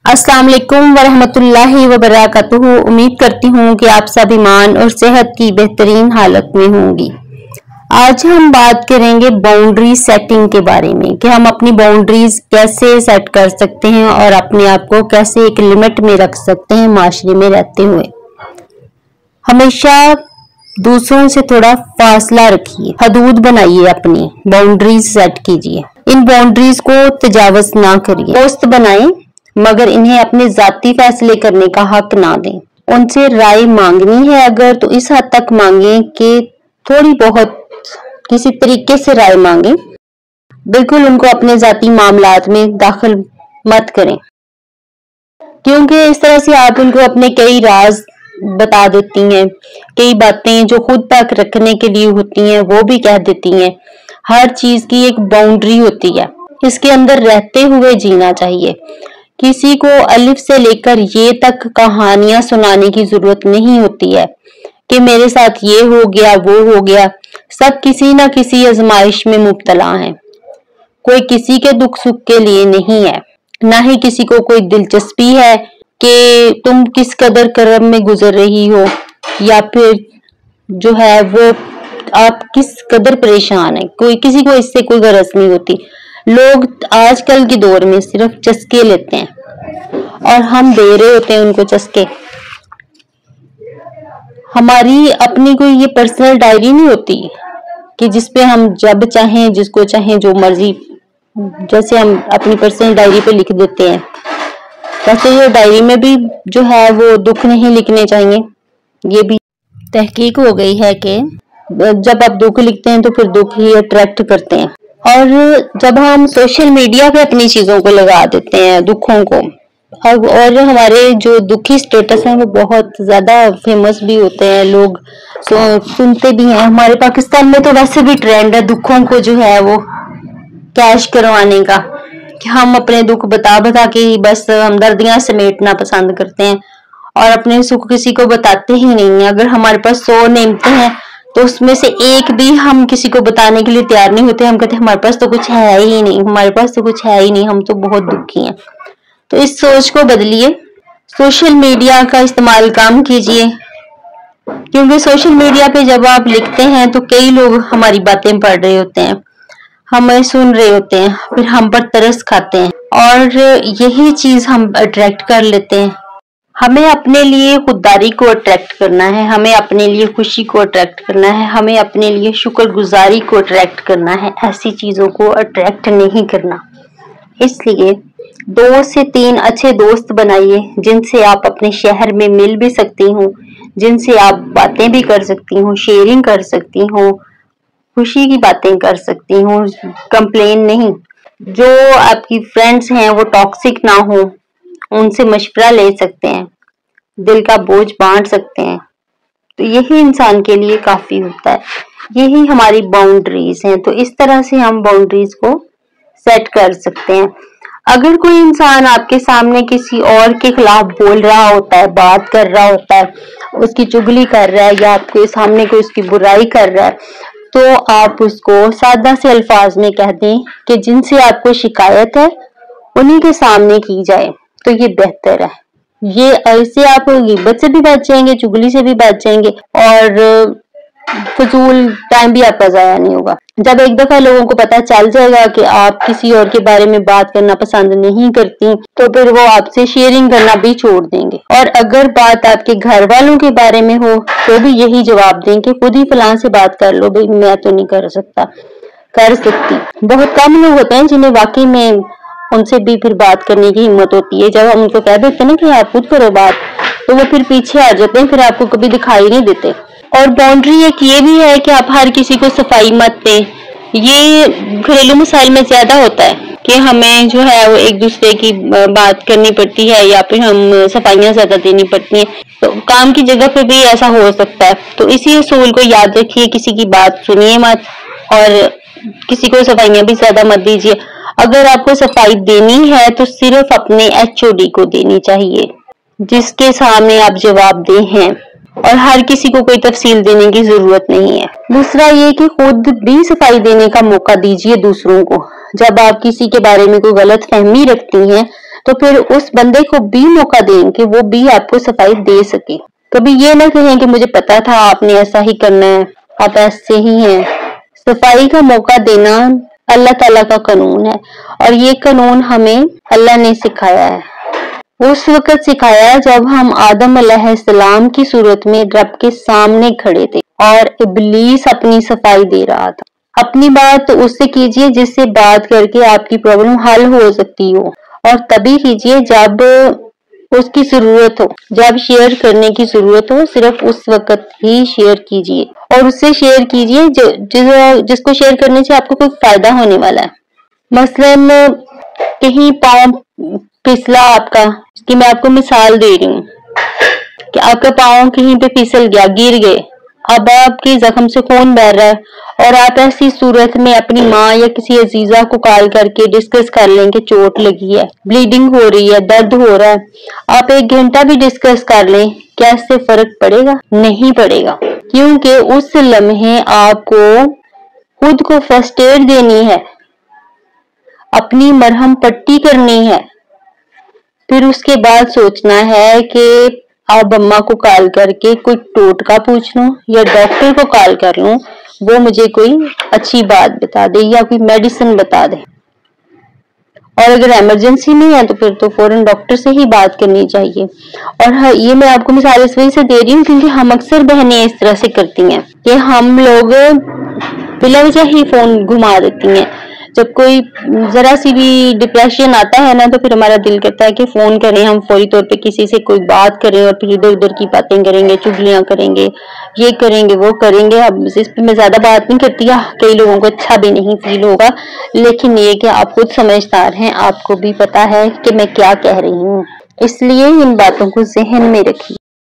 अस्सलाम वालेकुम वरहमतुल्लाहि वबरकातुहू। उम्मीद करती हूँ कि आप सब ईमान और सेहत की बेहतरीन हालत में होंगी। आज हम बात करेंगे बाउंड्री सेटिंग के बारे में कि हम अपनी बाउंड्रीज कैसे सेट कर सकते हैं और अपने आप को कैसे एक लिमिट में रख सकते हैं माशरे में रहते हुए। हमेशा दूसरों से थोड़ा फासला रखिए, हदूद बनाइए, अपनी बाउंड्रीज सेट कीजिए। इन बाउंड्रीज को तजावज ना करिए। दोस्त बनाएं मगर इन्हें अपने जाती फैसले करने का हक ना दें। उनसे राय मांगनी है अगर तो इस हद तक मांगे कि थोड़ी बहुत किसी तरीके से राय मांगे, बिल्कुल उनको अपने जाती मामलात में दाखिल मत करें, क्योंकि इस तरह से आप उनको अपने कई राज बता देती हैं, कई बातें जो खुद तक रखने के लिए होती हैं वो भी कह देती हैं। हर चीज की एक बाउंड्री होती है, इसके अंदर रहते हुए जीना चाहिए। किसी को अलिफ से लेकर ये तक कहानियां सुनाने की जरूरत नहीं होती है कि मेरे साथ ये हो गया वो हो गया। सब किसी न किसी आजमाइश में मुब्तला हैं। कोई किसी के दुख सुख के लिए नहीं है, ना ही किसी को कोई दिलचस्पी है कि तुम किस कदर कर्म में गुजर रही हो या फिर जो है वो आप किस कदर परेशान है। कोई किसी को इससे कोई गरज नहीं होती। लोग आजकल के दौर में सिर्फ चस्के लेते हैं और हम दे रहे होते हैं उनको चस्के। हमारी अपनी कोई ये पर्सनल डायरी नहीं होती कि जिसपे हम जब चाहें जिसको चाहें जो मर्जी, जैसे हम अपनी पर्सनल डायरी पे लिख देते हैं, वैसे ये डायरी में भी जो है वो दुख नहीं लिखने चाहिए। ये भी तहकीक हो गई है कि जब आप दुख लिखते हैं तो फिर दुख ही अट्रैक्ट करते हैं। और जब हम सोशल मीडिया पे अपनी चीजों को लगा देते हैं, दुखों को, और हमारे जो दुखी स्टेटस हैं वो बहुत ज्यादा फेमस भी होते हैं, लोग सुनते भी हैं। हमारे पाकिस्तान में तो वैसे भी ट्रेंड है दुखों को जो है वो कैश करवाने का, कि हम अपने दुख बता बता के ही बस हमदर्दियां समेटना पसंद करते हैं और अपने सुख किसी को बताते ही नहीं है। अगर हमारे पास 100 नेमतें हैं तो उसमें से एक भी हम किसी को बताने के लिए तैयार नहीं होते। हम कहते हैं हमारे पास तो कुछ है ही नहीं, हमारे पास तो कुछ है ही नहीं, हम तो बहुत दुखी हैं। तो इस सोच को बदलिए, सोशल मीडिया का इस्तेमाल कम कीजिए, क्योंकि सोशल मीडिया पे जब आप लिखते हैं तो कई लोग हमारी बातें पढ़ रहे होते हैं, हमें सुन रहे होते हैं, फिर हम पर तरस खाते हैं और यही चीज हम अट्रैक्ट कर लेते हैं। हमें अपने लिए खुददारी को अट्रैक्ट करना है, हमें अपने लिए खुशी को अट्रैक्ट करना है, हमें अपने लिए शुक्रगुजारी को अट्रैक्ट करना है, ऐसी चीजों को अट्रैक्ट नहीं करना। इसलिए 2 से 3 अच्छे दोस्त बनाइए जिनसे आप अपने शहर में मिल भी सकती हो, जिनसे आप बातें भी कर सकती हो, शेयरिंग कर सकती हो, खुशी की बातें कर सकती हो, कंप्लेन नहीं। जो आपकी फ्रेंड्स हैं वो टॉक्सिक ना हो, उनसे मशवरा ले सकते हैं, दिल का बोझ बांट सकते हैं, तो यही इंसान के लिए काफी होता है। यही हमारी बाउंड्रीज हैं। तो इस तरह से हम बाउंड्रीज को सेट कर सकते हैं। अगर कोई इंसान आपके सामने किसी और के खिलाफ बोल रहा होता है, बात कर रहा होता है, उसकी चुगली कर रहा है या आपके सामने कोई उसकी बुराई कर रहा है, तो आप उसको सादा से अल्फाज में कह दें कि जिनसे आपको शिकायत है उन्हीं के सामने की जाए, तो ये बेहतर है। ये ऐसे आप गिबत से भी बच जाएंगे, चुगली से भी बच जाएंगे और फजूल टाइम भी आपका जाया नहीं होगा। जब एक दफा लोगों को पता चल जाएगा कि आप किसी और के बारे में बात करना पसंद नहीं करती, तो फिर वो आपसे शेयरिंग करना भी छोड़ देंगे। और अगर बात आपके घर वालों के बारे में हो तो भी यही जवाब दें कि खुद ही फलां से बात कर लो, भाई मैं तो नहीं कर सकती। बहुत कम लोग होते हैं जिन्हें वाकई में उनसे भी फिर बात करने की हिम्मत होती है। जब हम उनको कह देते हैं ना कि आप खुद करो बात, तो वो फिर पीछे आ जाते हैं, फिर आपको कभी दिखाई नहीं देते। और बाउंड्री एक ये भी है कि आप हर किसी को सफाई मत दें। ये घरेलू मसाइल में ज्यादा होता है कि हमें जो है वो एक दूसरे की बात करनी पड़ती है या फिर हम सफाइयां ज्यादा देनी पड़ती हैं। तो काम की जगह पे भी ऐसा हो सकता है। तो इसी असूल को याद रखिए, किसी की बात सुनिए मत और किसी को सफाइयां भी ज्यादा मत दीजिए। अगर आपको सफाई देनी है तो सिर्फ अपने HOD को देनी चाहिए जिसके सामने आप जवाबदेह हैं, और हर किसी को कोई तफसील देने की जरूरत नहीं है। दूसरा ये कि खुद भी सफाई देने का मौका दीजिए दूसरों को। जब आप किसी के बारे में कोई गलत फहमी रखती हैं तो फिर उस बंदे को भी मौका दें कि वो भी आपको सफाई दे सके। कभी ये ना कहें कि मुझे पता था आपने ऐसा ही करना है, आप ऐसे ही हैं। सफाई का मौका देना अल्लाह ताला का कानून है और ये कानून हमें अल्लाह ने सिखाया है। उस वक्त सिखाया जब हम आदम अलैहिस्सलाम की सूरत में रब के सामने खड़े थे और इब्लीस अपनी सफाई दे रहा था। अपनी बात तो उससे कीजिए जिससे बात करके आपकी प्रॉब्लम हल हो सकती हो, और तभी कीजिए जब उसकी जरूरत हो, जब शेयर करने की जरूरत हो सिर्फ उस वक्त ही शेयर कीजिए, और उससे शेयर कीजिए जिसको शेयर करने से आपको कोई फायदा होने वाला है। मसलन कहीं पाँव फिसला आपका, कि मैं आपको मिसाल दे रही हूँ कि आपका पाँव कहीं पे फिसल गया, गिर गए, अब आपके जख्म से खून बह रहा है और आप ऐसी सूरत में अपनी माँ या किसी अजीजा को कॉल करके डिस्कस कर लें कि चोट लगी है, ब्लीडिंग हो रही है, दर्द हो रहा है। आप 1 घंटा भी डिस्कस कर लें, क्या इससे फर्क पड़ेगा? नहीं पड़ेगा, क्योंकि उस लम्हे आपको खुद को फर्स्ट एड देनी है, अपनी मरहम पट्टी करनी है। फिर उसके बाद सोचना है कि अब अम्मा को कॉल करके कोई टोटका पूछ लूं या डॉक्टर को कॉल कर लूं, वो मुझे कोई अच्छी बात बता दे या कोई मेडिसिन बता दे। और अगर इमरजेंसी नहीं है तो फिर तो फौरन डॉक्टर से ही बात करनी चाहिए। और हाँ, ये मैं आपको मिसाल इस वजह से दे रही हूँ क्योंकि हम अक्सर बहनें इस तरह से करती हैं कि हम लोग बिला वजह ही फोन घुमा देती हैं। जब कोई जरा सी भी डिप्रेशन आता है ना तो फिर हमारा दिल करता है कि फोन करें, हम फौरी तौर पे किसी से कोई बात करें और फिर इधर उधर की बातें करेंगे, चुगलियां करेंगे, ये करेंगे वो करेंगे। अब इस पे मैं ज्यादा बात नहीं करती, कई लोगों को अच्छा भी नहीं फील होगा, लेकिन ये कि आप खुद समझदार हैं, आपको भी पता है कि मैं क्या कह रही हूँ, इसलिए इन बातों को जहन में रखिए।